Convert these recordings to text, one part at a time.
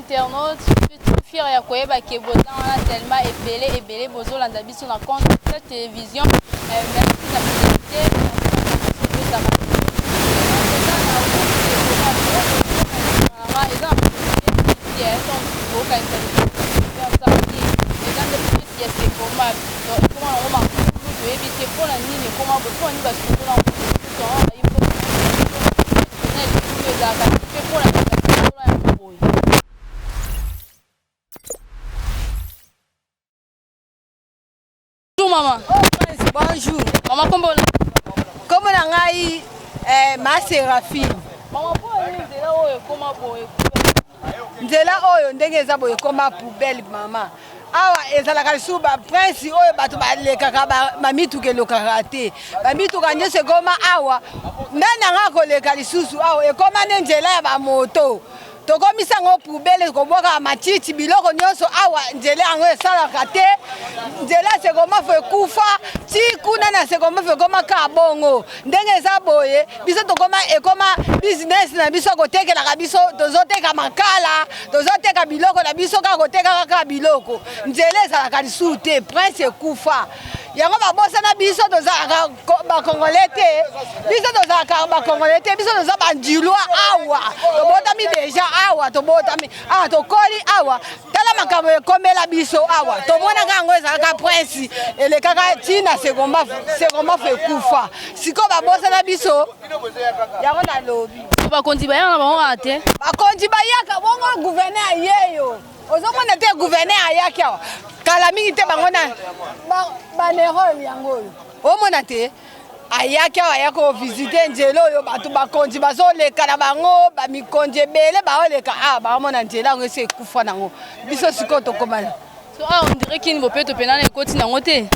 internautes, je suis fier ya koyeba ke bozana tellement ebele bozolanda biso na compte de télévision. Merci na fidélité. Bonjour maman. Bonjour. Maman comment Comment on a ma Séraphine. Maman comment Nzela oyo ndenge eza boye koma poubelle mama. Awa ezalaka lisuba prince oyo bato balekaka mamituka elokaka te. Bamituka nyonso ekoma awa ndani anga koleka lisusu awa ekoma ne nzela ya bamoto. Tokomisa ngo poubelle koboka matiti biloko nyonso awa nzela yango esalaka te. Nzela sekoma fe kufa ti kuna na sekoma fe koma kabongo ndenge eza boye biso tokoma ekoma business na biso kotekelaka biso tozoteka makala tozoteka biloko na biso ka koteka kaka biloko nzela ezalaka lisusu te prince ekufa yango babosana biso tozalaka bakongole te biso tozalaka bakongole te biso toza bandilwa awa tobotami deja awa tobotami awa tokoli awa tala makambo ekomela biso awa tomonaka yango ezalaka prince elekaka tina segomba fe ekufa siko babosana biso yango na lobi bakonzi bayaka na bango ate bakonzi bayaka bongo gouverneur ayeyo ozomona te gouverneur ayaki awa kala mingi te bango na banerole yango oyo omona te ayaki awa ayaki kovisite nzela oyo bato bakonzi bazoleka na bango bamikonzi ebele baoleka awa baomona nzela yango esi ekufa nango biso sikoyo tokomana so on dirait kini bopeto penana ekoti nango te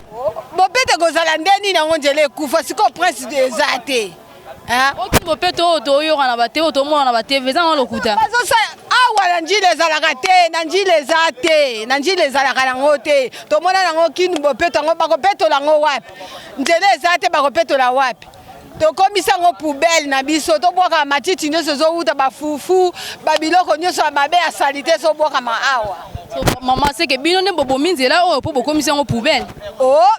bopeto kozala nde nini yango nzela ekufa sikoyo prince eza te okini bopeto oyo toyoka na bate oyo tomona na batv eza ngo lokuta awa na njila ezalaka te na njila eza te na njila ezalaka nango te tomona nango kini bopeto yango bakopetola yango wapi nzela eza te bakopetola wapi tokomisa yango poubelle na biso tobwaka matiti nyonso ezowuta bafufu babiloko nyonso ya mabe ya salite ezobwakama awa mama seke bino nde bobomi nzela oyo mpo bokomisa yango poubelle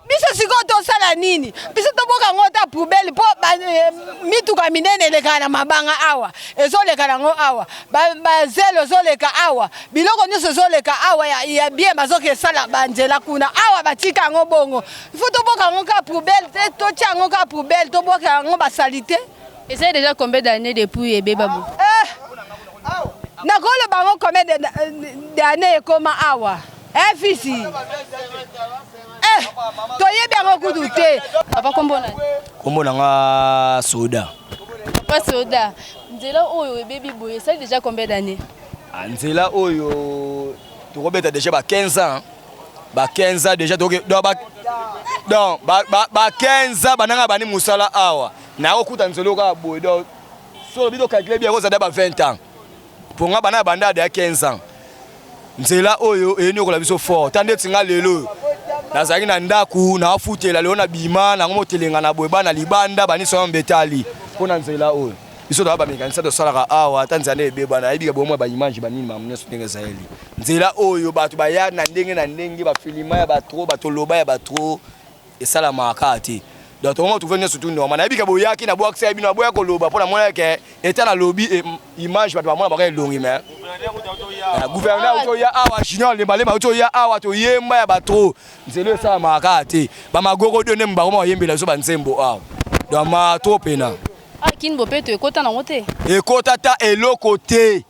biso sikoyo tosala nini biso tobwaka yango ta poubelle mpo mituka minene elekaka na mabanga awa ezoleka nango awa bazelo ezoleka awa biloko nyonso ezoleka awa ya bien bazoki esala banzela kuna awa batika yango bongo ifo tobwaka yango ka poubelle te totia yango ka poubelle tobwaka yango basalite eza déjà combien d'années depuis ebeba bo nakolo bango combien d'années ekoma awa fisi toyebi yango kudu te papa kombo nanga soda papa soda nzela oyo ebebi boye esali déjà combien d'années nzela oyo tokobeta déjà ba 15 ans ba 15 ans déjà donc ba 15 ans bananga bani musala awa na okuta nzela ka boye donc so bido calculer bien ko za ba 20 ans pour nga bana banda de 15 ans nzela oyo enyokola biso fort tande tinga lelo nazaki na ndaku na afutela leo na bima na ngomotelenga na boye bana libanda bani so mbetali pona nzela oyo biso da ba mekanisa to salaka awa tanzania ebeba na ebika bomwe ba image banini mamne so ndenge zaeli nzela oyo batu baya na ndenge ba filima ya ba trop batoloba ya ba trop esala makati donc on trouve ne surtout non na ebika boyaki na boaxe ya bino boya koloba pona mona ke eta na lobby image batu ba mona ba longi mais gouverneur to ya awa junior le balema to ya awa to yemba ya ba trop nzelo esala makati ba magoko donne mbako mo yembela so ba nzembo awa donc ma to pena kini bopeto ekota nango te ekota ta eloko te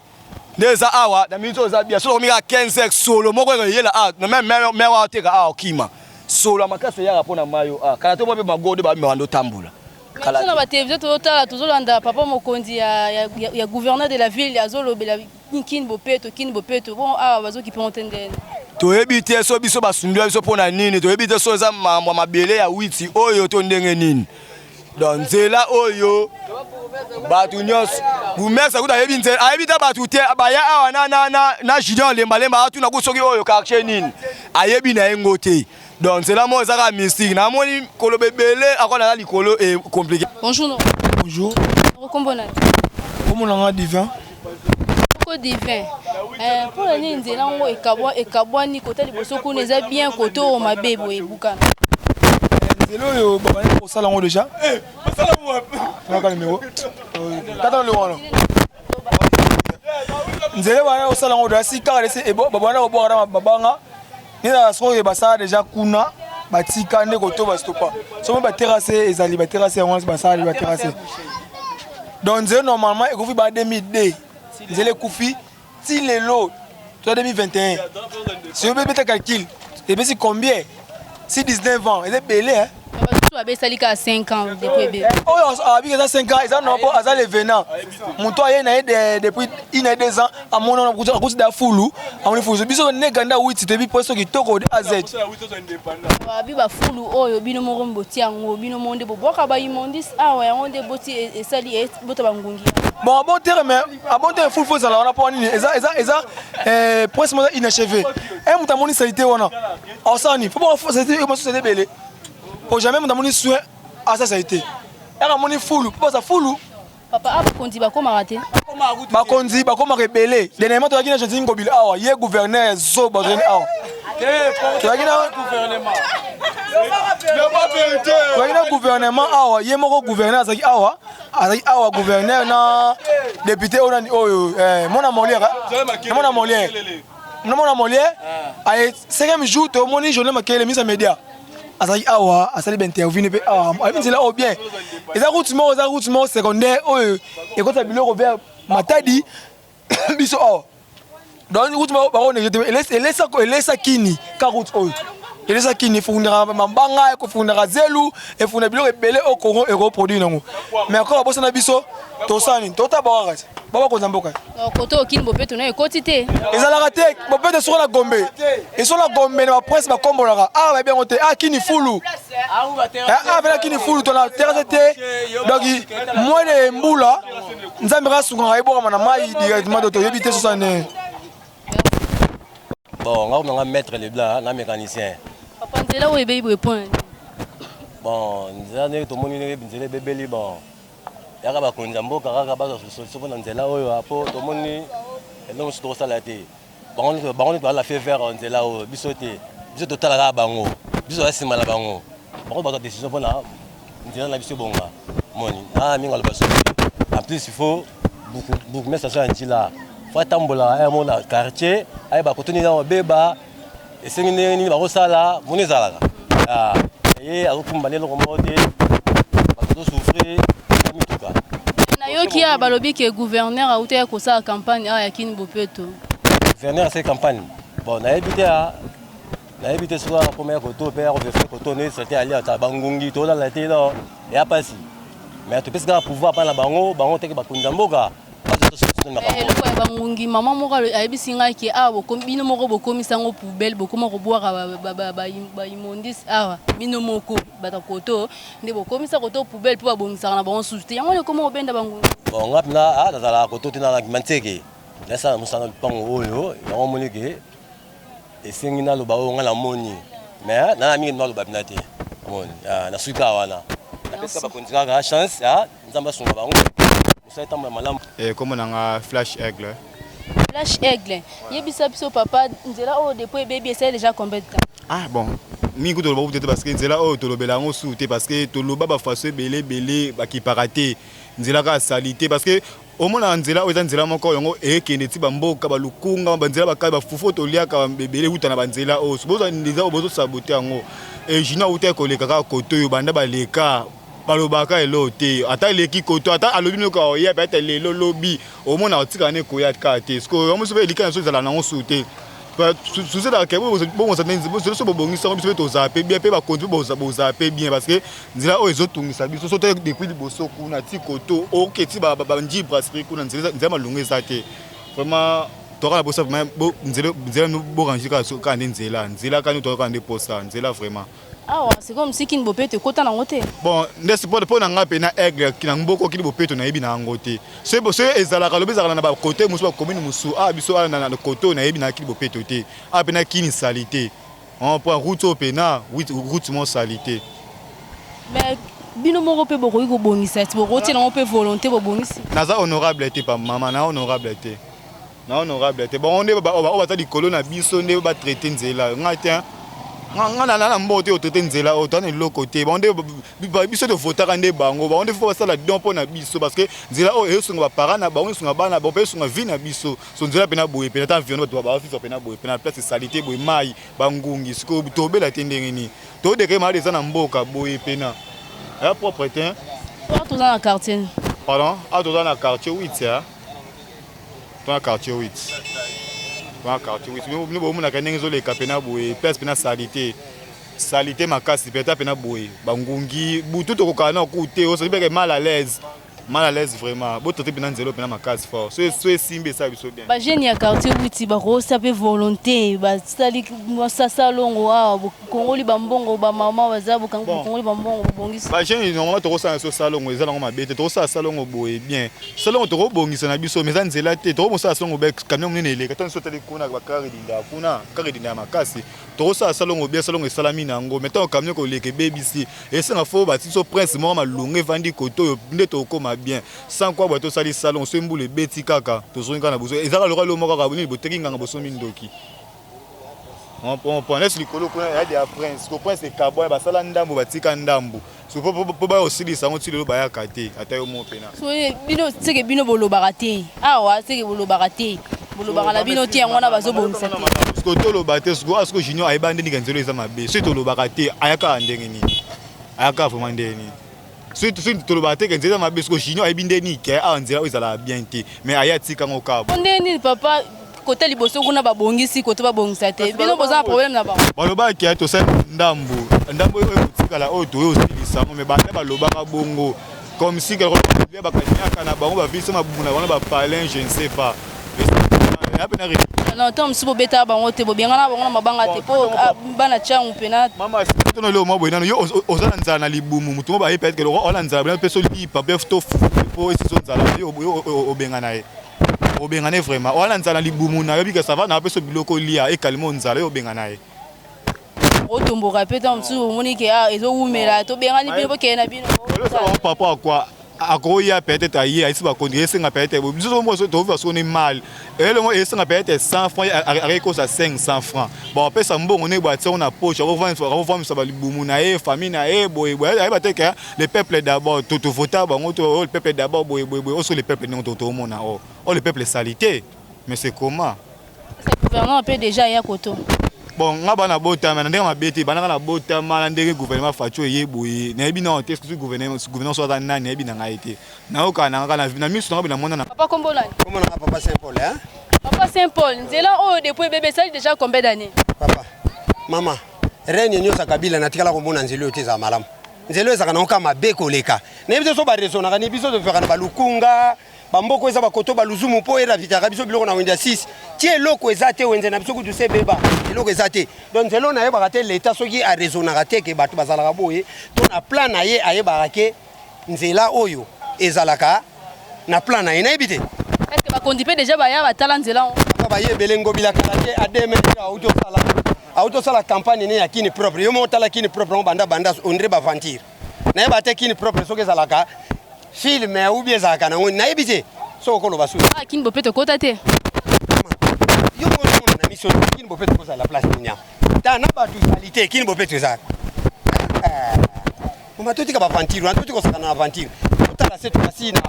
ndeza awa na minzo za bia so komika 15 solo moko yela a no même mewa teka a okima solo makase ya rapona mayo a kala to mobe magode ba mewando tambula kala na ba télévision totala tozolanda papa mokonzi ya gouverneur de la ville azolobela kini bopeto bon awa bazoki pe ontendene toyebi te so biso basundula biso pona nini toyebi te so za mabele ya witi oyo to ndenge nini donc nzela oyo batu nyonso bumesa kuta yebi nzela ayebi ta batu te baya awa na junior lembalemba atuna kusoki oyo quartier nini ayebi na yengo te donc nzela mo ezaka mystique na moni kolobe bele akona na likolo et compliqué. Bonjour. Bonjour. Comment on a divin divin Pour l'année nzela ngo ekabwani côté liboso kuna eza bien côté o mabebo ebukana. Nzela yo baba ko sala ngo déjà. Sala mo. Faka numéro. Kata le wana. Nzela bana ko sala ngo déjà si ka laisser ebo baba na ko bora babanga. Ni na so ye basa déjà kuna batika nde côté ba stopa. So ba terrasser ezali ba terrasser ngo ba sala ba terrasser. Donc Nzela normalement e ko fi ba 2002. Nzela kufi si lelo, toi 2021, si on peut mettre un calcul, et bien c'est combien? Si 19 ans, c'est belé, hein? Tu as baissé à 5 ans depuis bébé. Oh, avec ça 5 ans, ils ont pas à les venants. Mon toit il a depuis 2 ans, à mon nom à cause de la foulou, à mon fou. Biso on est ganda 8, c'était bi poste qui toko de A Z. Abi ba foulou oyo bino mo mboti ango bino monde bo boka ba imondis ah ouais on de boti et sali et bota bangungi. Bon, à bon terme, full faux, alors on a pas presque inachevé. Et mon tamoni salité on a. En ça ni, faut pas salité, moi c'est belé. Pour jamais mon tamoni soin à ça salité. Et mon full, pas ça full. Papa a kondi ba ko maraté. Ba kondi ba ko rebellé. Dernièrement tu as gagné gentil ngobile ah, yé gouverneur zo bazone ah. Tu as gagné gouvernement. Le gouvernement ah, yé moko gouverneur ça ah. Avec awa gouverneur na député on mon amolière mon amolière mon amolière ay 5e jour to moni journée makele mise média azali awa asali ben interview ne pe awa ay là au bien eza route mo secondaire oyo e ko tabilo vers matadi biso awa donc route mo ba on elesa kini ka route oyo elesa kini fundira mambanga ko fundira zelu e funda bilo ebele au Congo et reproduit nango mais encore bossa na biso to sani to tabaka baba ko zamboka koto okini bopeto na ekotité ezala raté bopeto sur la gombe et sur la gombe na presse ba kombolaka ah ba bien oté ah kini fulu ah ba kini fulu to na terrasse donc moi de mbula nzambe ka sunga eboka na mai directement to yebité sur sane. Bon, on va mettre les blancs, un mécanicien. Papa, c'est là où il y a des points. Bon, nous avons tout le monde qui est bébé. Bon, il y a des gens qui ont été là, tout le monde est là, salaté. Bon, on doit la faire faire, on est là, bisoté. Bisoté total à bango. Bisoté c'est mal à bango. Bon, on va décision pour là. On est là, bisoté bon là. Moni, ah, mi on va passer. En plus, il faut beaucoup mettre ça sur un là. Faut tambola mon quartier ay ba kotuni na beba esengine ni ba kosala monezala ah et akumbale lo komode ba to souffrir mituka na yo ki a balobi ke gouverneur a uté ko sa campagne a yakini bopeto gouverneur c'est campagne bon na évité sur la première koto père veut faire koto ne c'était aller à bangungi to la té là et a passé mais tu peux pas pouvoir pas la bango te ba kunzamboka. eloko ya bangungi mama moko ayebisingaki awa bino moko bokomisa ngo poubelle bokoma kobwaka baimondisi awa bino moko batakoto nde bokomisa koto poubelle mpo babongisaka na bango susu te yango lekoma kobenda bangungi bon nga mpena nazalaka koto te na manteke nasala mosala lupango oyo yango monike esengi naloba oyo nga namoni mais nana mingi naloba mpena te nasuka wana napesika bakonzi kaka chance nzambe asunga bango. Comment on a Flash Aigle? Flash Aigle. Yebisa biso papa nzela o depuis bébé c'est déjà combien de temps? Ah bon. Mi ko to loba peut-être parce que nzela o to lobela ngo souté parce que to loba ba faso belé ba ki paraté nzela ka salité parce que au moins nzela o nzela moko yango e kende ti bamboka ba lukunga ba nzela ba ka ba fufo to liaka belé utana ba nzela o bozo nzela o bozo saboter yango et jina uté ko leka ka koto yo banda ba leka balobaka elote ata leki koto ata alobi noko ya peut-être lelo lobi au moins na tika ne koya kate parce que on se fait lika na so zala na ngo souté sous ça que bon ça ne so bongisa on se to zaper bien pe ba kontu bo zaper bien parce que nzila o ezotungisa biso so te depuis liboso kuna ti koto o keti ba nji brasserie kuna nzila malunga ezate vraiment toi la bossa vraiment nzela bo ranjika so ka nzela ka nous to ka posa nzela vraiment. Ah ouais, c'est comme si qui ne peut te côté na ngote. Bon, n'est-ce pas pour na pena aigle qui na mboko qui bo peto na yebi na ngote. C'est bo c'est ezala ka lobi zala na ba côté musu ba commune musu ah biso na côté na yebi na ki bo peto te. Ah pena ki ni salité. On prend route au pena, route mon salité. Mais bino moko pe boko ko bongisa ti boko ti na pe volonté bo bongisi. Naza honorable te pa maman na honorable te. na honorable te bon nde ba bata likolo na biso nde ba traiter nzela ngata ngana na mbote o traiter nzela o tane loko te bon nde biso de votaka nde bango ba nde faut basala don po na biso parce que nzela o esunga ba parents na bango esunga bana ba pe esunga vie na biso so nzela pena boye pena ta environnement to ba office pena boye pena place salité boye mai bangungi siko to bela tendenge ni to de kema des na mboka boye pena ya propreté Toi dans le quartier. pardon a to dans le quartier 8 ya dans le quartier 8 dans le quartier 8 nous bomuna kanenge zo le kapena boye place pena salité makasi peta pena boye bangungi butu to kokana ku te o so be mal à l'aise vraiment bo to te pena nzelo pena makasi fort so simbe ça biso bien Ba jeune ya quartier wuti ba ko sape volonté ba sali sa salongo wa kongoli bambongo ba mama bazabu kongoli bambongo bongisa ba jeune normalement to ko sa so salongo ezala ngoma bete to sa salongo boye bien salongo to ko bongisa na biso mais nzela te to ko sa salongo be camion nene le ka so tele kuna ba kare dinda makasi to sa salongo bien salongo esalami nango mettons camion ko leke BBC et ça faut ba so prince mo malunge vandi koto nde to ko bien sans quoi bato sali salon so mbule beti kaka to so ngana bozo ezaka lokalo lo moko ka boni boteki nganga boso mindoki on prend laisse likolo ko ya de prince ko prince e kabo ba sala ndambo batika ndambo so po ba osili sango ti lo ba ya kate ata yo mo pena so bino seke bino bolobaka te awa seke bolobaka te bolobaka na bino te yango na bazo bongisa te ko to lo bate sko asko junior ayebande ni kanzelo eza mabe so to lo baka te ayaka ndenge ni ayaka vraiment ndenge ni surtout to lo bate kanzelo mabe sko junior ayebinde ni ke a nzela ezala bien te mais aya tika ngo kabo ndeni papa côté liboso kuna babongisi côté babongisa te bino boza problème na ba baloba ki to sa ndambo oyo tikala oyo to yo silisa mais bana balobaka bongo comme si quelque ba kanyaka na bango ba visa mabumu na ba palin je ne sais pas non tom si bobeta bango te bobenga na bango na mabanga te po bana changu pena mama to no le mo boyana yo ozana nzala na libumu mutu mo ba peut-être que ola nzala bana peso lipa pe to po esi so nzala yo obenga na ye obenga ne vraiment ola nzala libumu na yo bika ça va na peso biloko lia e kalimo nzala yo obenga na ye otomboka pe tom si omoni ke ezo umela to benga ni bino ke na bino papa quoi akoya peut-être aye ici ba conduire singa peut-être biso mo so to va sonner mal et le mo singa peut-être 100 francs avec ça 500 francs bon après ça mbongo ne ba on a poche on va ça ba libumu na e famille na e boy ay ba te que le peuple d'abord tout vota bango to le peuple d'abord boy aussi le peuple non to mona oh le peuple salité mais c'est comment ce gouvernement peut déjà ya koto bon ngaba na bota mais ndenge mabeti banaka na bota mala ndenge gouvernement facho yeboye na yebi na test que gouvernement so za nani yebi na ngaite na oka na ngaka na miso ngaba na mona na papa kombo nani comment na papa Saint Paul hein papa Saint Paul nzela o depuis bébé ça déjà combien d'années papa mama règne nyosa kabila na tikala ko mona nzelo te za malamu nzelo ezaka na oka mabe koleka na yebi so ba raison na biso de faire na balukunga bamboko eza bakoto baluzumu po era vitaka biso biloko na wenda 6 tie loko ezate wenze na biso kutu se beba loko ezate donc zelo na ye bakate l'état soki a raisonnera te ke bato bazalaka boye to na plan na ye aye barake nzela oyo ezalaka na plan na ye na ebite est-ce que ba conduire déjà ba ya ba tala nzela on ba ye belengo bilaka te a deme auto sala campagne ne ya kini propre yo mo tala kini propre on banda ondre ba ventir na ye bate kini propre soki ezalaka film ou bien ça kana ngoni na ebite so ko lo basu kin bopeto kota te yo mo na mission kin bopeto ko la place nya ta na ba dualité kin bopeto ça on va tout ka ba ventir on tout ko ça na ventir ta la cette fois-ci na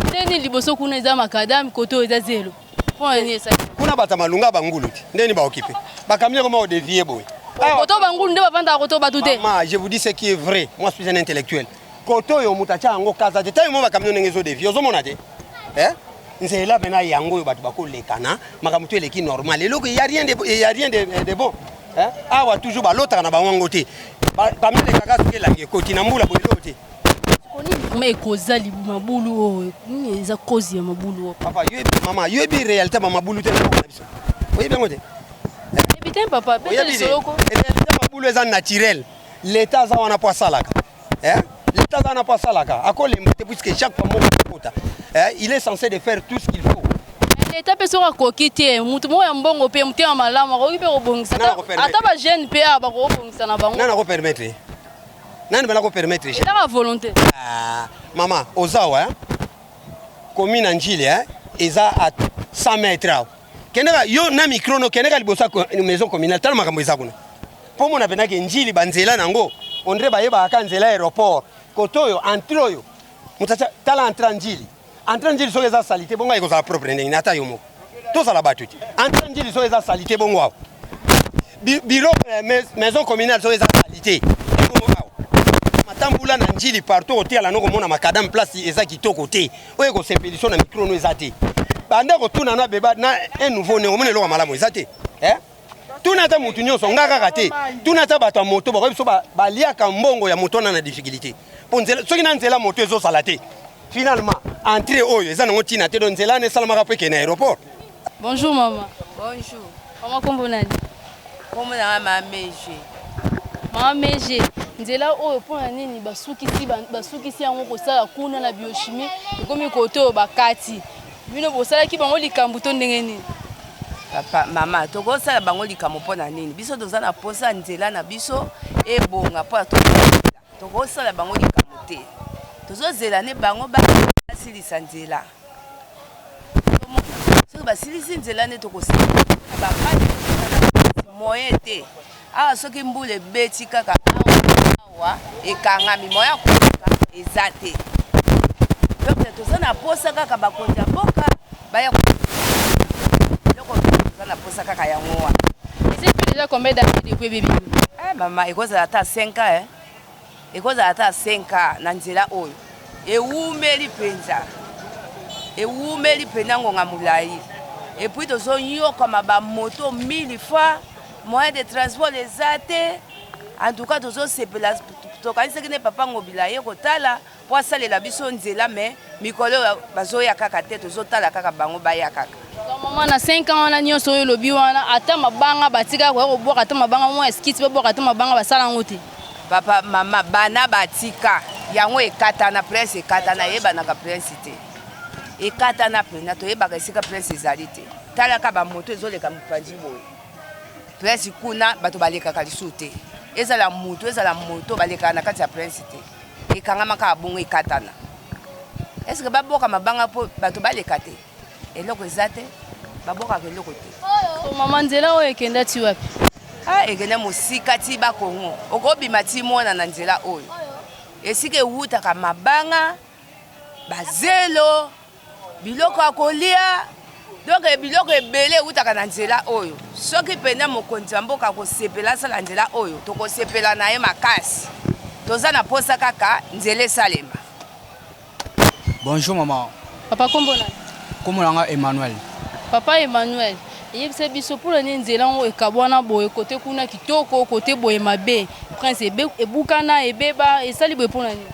ndeni liboso kuna eza makadam koto eza zelo point ni ça kuna bata malunga bangulu ndeni ba occuper ba kamia comment dévier boy koto bangulu nde ba vanda koto batute maman je vous dis ce qui est vrai moi je suis un intellectuel koto yo mutacha ngo kaza te tayo mo ba kamio ngezo de vie zo mona te nzela bena yango yo batu bakolekana makamutu eleki normal eloko il y a rien de bon awa toujours ba lota na bango te ba kamile kaka soki langi koti na mbula boyelo te koni mais kozali mabulu ni eza cause ya mabulu papa yo mama yo bi réalité ba mabulu te na biso oyi bengo te ebitem papa pete soloko réalité mabulu eza naturel l'état za wana po salaka l'état za wana po salaka akole mbete puisque chaque fois moko il est censé de faire tout ce qu'il faut l'état peut sera kokite mutu mo ya mbongo pe mutu ya malama ko ibe ko bongisa ata ba jeune pe ba ko bongisa na bango nana ko permettre nani bana ko permettre c'est la volonté maman ozawa commune Njili eza à 100 mètres awa kendeka yo na micro no kendeka liboso maison communale tala makambo eza kuna mpo mona pendaki njili banzela nango ondre bayebaka nzela aéroport kote oyo entre oyo mutacha tala entre njili soki eza salite bongo ekozala propre ndenge ata yo moko tozala bato te entre njili soki eza salite bongo awa bureau maison communale soki eza salite bongo awa matambula na njili partout otiala no komona makadame place eza kitoko te oyo ekosepeliso na micro no eza te banda kotuna na beba na un nouveau ne omona eloko malamu eza te tuna ata mutu nyonso nga kaka te tuna ata bato ya moto bakoki biso baliaka mbongo ya moto wana na difficulté mpo nzela soki na nzela moto ezosala te finalement entrée oyo eza nango ntina te do nzela wana esalamaka mpo ekende na aéroport. Bonjour maman. Bonjour. Comment kombo nani? Kombo na mama Meje. Mama Meje, nzela oyo mpona nini basukisi yango kosala kuna na biochimie ekomi kote oyo bakati bino bosalaki bango likambo to ndenge nini? Papa mama tokosala bango likambo mpona nini biso toza na posa nzela na biso ebonga mpo tokosala bango likambo te tozozela ne bango basilisa nzela soki basilisi nzela nde tokosala bakati moyen te awa soki mbula ebeti kaka awa ekangami moyen ya koleka eza te donc toza na posa kaka bakonzi ya mboka baya eloko toza na posa kaka yango wana. Et c'est déjà combien d'années depuis bébé? Mama ekozala ata 5 ans ekozala ata 5 ans na nzela oyo ewumeli mpenza ngonga molai epuis tozonyokama bamoto 1000 fois moyen de transport eza te en tout cas tozosepela tokanisaki ne papa ngobila ye kotala po asalela biso nzela me mikolo bazoya kaka te tozotala kaka bango baya kaka. Maman na 5 ans wana nyonso oyo lobi wana ata mabanga batika ko boka ata mabanga mo eskiti be boka ata mabanga basala ngote. Papa mama bana batika yango ekatana prince ekatana yebanaka prince te ekatana pena toyebaka esika prince ezali te talaka bamoto ezoleka mopanzi boye prince kuna bato balekaka lisu te ezala moto balekaka na kati ya prince te ekangamaka bongo ekatana eske baboka mabanga mpo bato baleka te eloko eza te babokaka eloko te. Mama nzela oyo ekenda ti wapi? Ekende mosika ti bakongo okobima ti mona na nzela oyo esika ewutaka mabanga bazelo biloko ya kolia donc biloko ebele ewutaka na nzela oyo soki pena mokonzi ya mboka akosepela asala nzela oyo tokosepela na ye makasi toza na posa kaka nzela esalema. Bonjour maman. Papa kombo nani? Kombo nanga Emmanuel. Papa Emmanuel, yebisa biso pour nini nzela ngo ekabwana boye kote kuna kitoko kote boye mabe prince ebukana ebeba esali boye pour nini?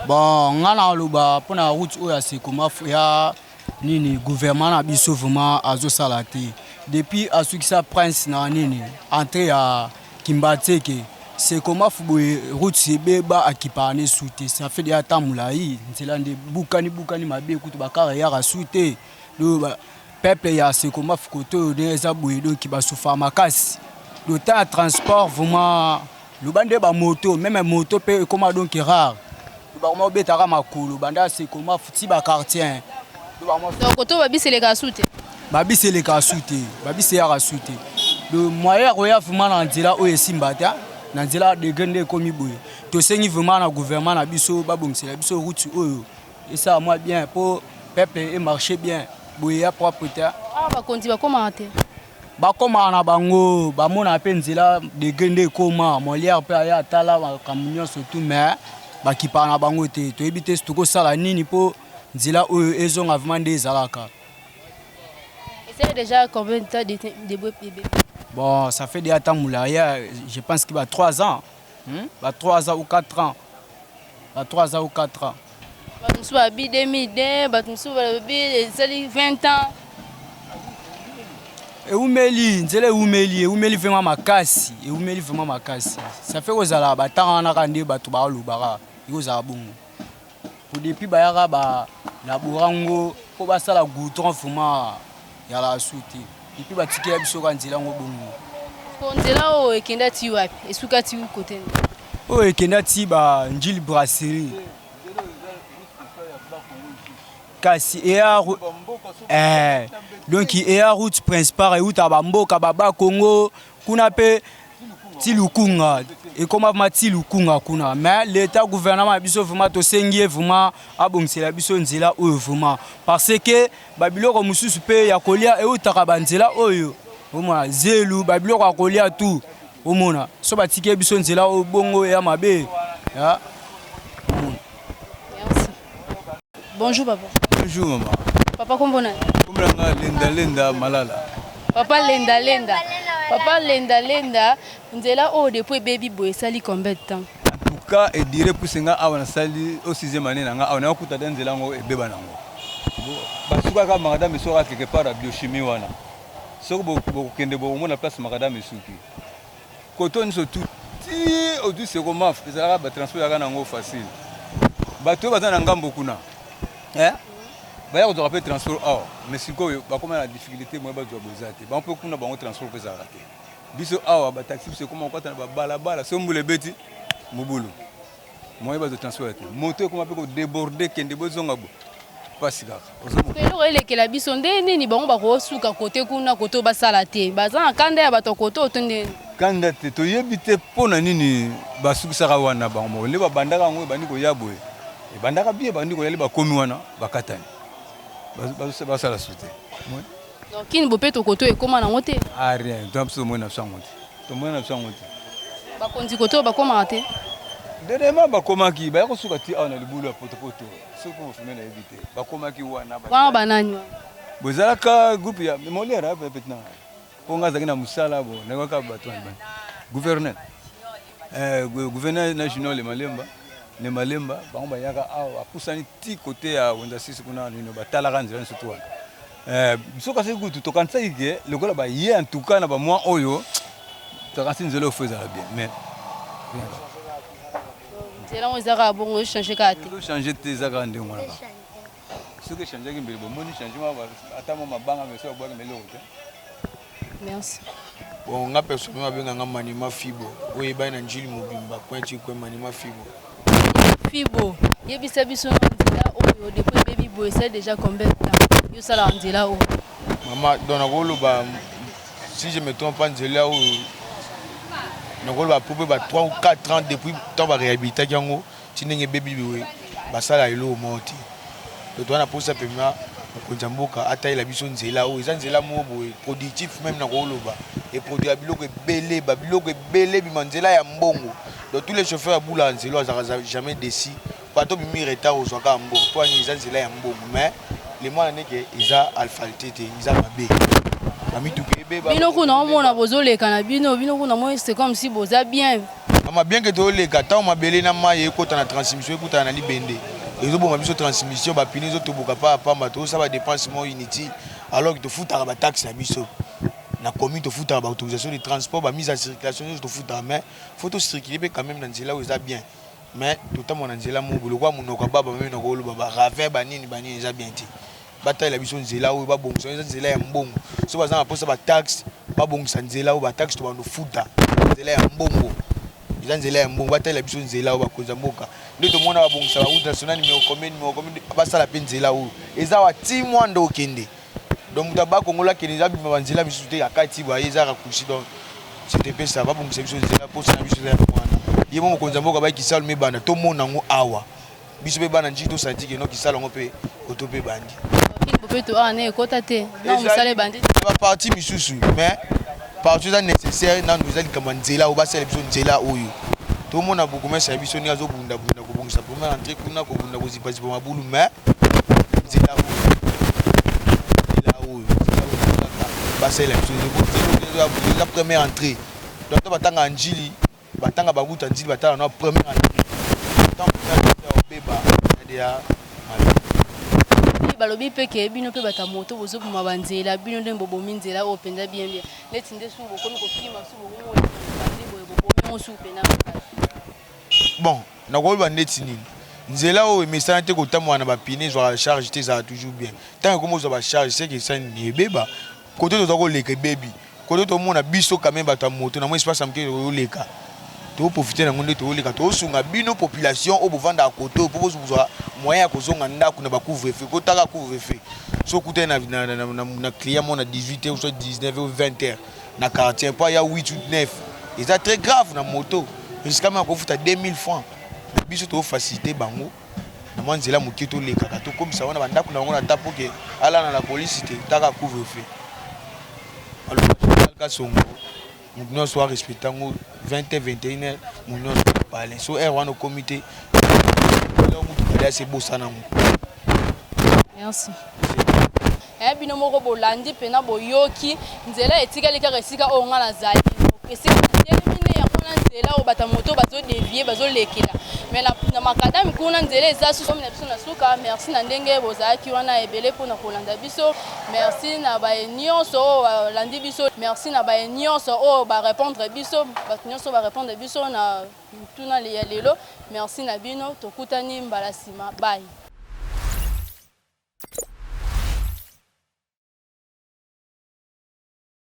Bon ngana loba pona route oyo asekoma ya nini gouvernement na biso vraiment azosala te depuis asukisa prince na nini entrée ya Kimbateke c'est comment boye route ebeba akipane soute ça fait déjà temps mulai nzela nde bukani mabe kutu bakara ya rasute do peuple ya sekoma fukoto neza boyedo ki basufa makasi le temps de transport vraiment le bande ba moto même moto pe comme donc rare le ba mo betaka makulu banda sekoma futi ba quartier donc koto babisi le kasute babisi ya kasute le moyen roya vraiment na nzela oyo esimbata na nzela de grande komi boye to sengi vraiment na gouvernement na biso babongisela biso route oyo et ça moi bien pour peuple et marcher bien boya propreté bakonzi bakoma te bakoma na bango bamona pe nzela de grande koma molière pe ya tala makamyo surtout mais bakipa na bango te to ebite stoko sala nini po nzela oyo ezonga vraiment des alaka. Et c'est déjà combien de temps de bébé? Bon, ça fait déjà temps moulaya, je pense qu'il va 3 ans. 3 ans ou 4 ans. 3 ans ou 4 ans. Batumsu babi 2002, batumsu babi 20 ans. Eumeli, nzela eumeli vraiment makasi, vraiment makasi. Ça fait ozala batanga na kande batu ba lubara, ozala bongo. Pour depuis bayara ba la burango, po basala goutron vraiment ya la souti. Depuis batikela biso ka nzela ngo bongo. Ko nzela o ekenda ti wapi? Esuka ti côté. O ekenda ti ba njili brasserie. Kasi Donc il y a route principale et route à Bamboka Baba Congo kuna pe Tilukunga et comment ma Tilukunga kuna mais l'état gouvernement biso vraiment to sengie vraiment abongisela biso nzela oyo vraiment parce que babiloko mususu pe ya kolia e utaka banzela oyo omona zelu babiloko ya kolia tout omona so batike biso nzela oyo bongo ya mabe ya. Merci. Bonjour papa. Bonjour maman. Papa kombona? Kombona Lenda Malala. Papa Lenda. Papa Lenda. Nzela o depuis baby boy sali combien de temps? En tout cas, et dirait pour singa awana sali au 6e année nanga awana kuta nzela ngo e beba nango. Basuka ka madame sora quelque part à biochimie wana. Soko bo kende bo mona place madame suki. Koton surtout ti au du second ezala ba transport ya nango facile. Bato bazana ngambo kuna. Baya ko rappeler transport mais sikoyo ba comme la difficulté moi ba zo bozate. Ba on peut kuna bango transport pesa raté. Biso awa ba taxi c'est comment on ba balabala sombule beti mubulu. Moi ba zo transport. Moto comment peut déborder kende bozonga bo. Pas kaka. Pelo elekela biso ndeni ni bango ba ko suka côté kuna côté ba salate. Bazana kanda ya bato côté otonde. Kanda te to yebite pona nini ba sukisaka wana bango. Le ba bandaka ngo bani ko yaboye. E bandaka bien bandi ko yali ba komi wana bakatani. Basa la sauté. Donc qui ne peut pas côté et comment on monte? Ah rien, donc c'est moi na sangote. To moi na sangote. Ba kondi côté ba comment rater? Dernièrement ba comment ki ba ko suka ti na libulu poto. Ce qu'on fait na éviter. Ba comment ki wana ba. Wa banani. Bozalaka groupe ya molera peut-être na. Ponga zakina musala bo na ka bato ba. Gouverneur. Gouverneur national le Malemba bango bayaka awa pusani ti côté ya wenda sisi kuna nino batala kanzela surtout soka se kutu to kansa ige le kola ba ye en tout cas na ba moi oyo to kansi nzelo faisait bien mais c'est là on zaka bongo changer carte changer tes zaka ndé ngwana ba ce que changer ki mbele bo moni changement ba ata mo mabanga mais so boka melo te. Merci. Bon nga personnellement benga nga manima fibo oye ba na njili mobimba pointi ko manima fibo. Fibo, yebisa biso nzela oyo depuis baby boy c'est déjà combien de temps? Yo sala nzela oyo. Maman dona ko loba si je me trompe pas nzela oyo na ko loba pour ba 3 ou 4 ans depuis temps ba réhabiliter yango tinenge baby boy ba sala ilo moti. To to na posa pema ko njamboka ata ila biso nzela oyo za nzela mo boy productif même na ko loba et produit biloko belé ba biloko belé bi manzela ya mbongo. Donc tous les chauffeurs à boula nzelo n'ont jamais décidé. Pas tout bimi retard aux soins en bon. Toi ils ont nzela ya mbongo mais les mois n'est que ils ont alphalté ils ont mabé. Ami tout bébé. Bino kuna mona bozole kana bino kuna moi c'est comme si boza bien. Mama bien que to le kata ma belé na ma ye kota na transmission écoute na libende. Ils ont bon ma biso transmission ba pini zo to boka pa mato ça va dépenser moins inutile alors que te foutre ba taxe na biso. Na commune to foutre ba autorisation de transport ba mise en circulation to foutre mais faut to circuler quand même dans nzela où ça bien mais tout temps mon nzela mo bolo kwa munoko baba même na ko lo baba rave banini ça bien ti bataille la biso nzela où ba bongso nzela ya mbongo so bazana posa ba taxe ba bongsa nzela où ba taxe to ba no foutre nzela ya mbongo nzela ya mbongo bataille la biso nzela où ba koza mboka ndio to mona ba bongsa ba route nationale numéro commune ba sala pe nzela où eza wa ti mwando okende. Donc d'abord Congola qui les a bien banzela bisouté à kati ba yeza kushi donc c'était pas ça va pour cette chose là pour ça bisouté ya mwana yemo konzamboka ba kisalo me bana to mona ngo awa biso be bana njito senti que no kisalo ngo pe otope bandi il peut to ane kota te non musale bandi ba parti misusu mais parti ça nécessaire na nous ali kama nzela ou ba sala biso nzela oyo to mona beaucoup mais ça biso ni azo bunda ko bongisa première entrée kuna ko bunda ko zipa zipa mabulu mais nzela la première entrée. Donc tu vas en Njili, batanga ba route en Njili, batanga na première entrée. Tant que beba dia balobi peke bino pe bata moto bozo kuma banzela bino ndembo bominzela openda bien bien. Leti ndesu bokomi ko fima su bomo bomo su pena. Bon, na ko ba neti nini. Nzela o message te ko tamwa na ba pine zo charge te ça toujours bien. Tant que comme zo ba charge c'est que ça ni beba. Côté de toi les baby côté de mon biso quand même bata moto na moi espace am ke leka to profiter na ngonde to leka to sunga bino population au bovanda à côté pour vous moyen ko zonga ndako na ba couvre feu ko taka couvre feu so kuta na client mon à 18h ou soit 19h ou 20h na quartier pas il y a 8 ou 9 et ça très grave na moto jusqu'à même ko futa 2000 francs na biso to facilité bango na manzela mokito le kaka to comme ça on a banda kuna ngona tapo ke ala na la police te taka couvre feu alors ka songo nous soit respectant 20h 21h nous parler so er wana comité c'est beau ça na merci bino moko bolandi pena boyoki nzela etikali kaka esika o nga na zali esika telemine ya kuna nzela o bata moto bazo dévier bazo lekela mais na makadami kuna nzela eza suso na biso na suka merci na ndenge bozaki wana ebele pona kolanda biso merci na ba nyonso landi biso merci na ba nyonso o ba répondre biso ba nyonso ba répondre biso na tuna lelo merci na bino tokutani mbala sima bye.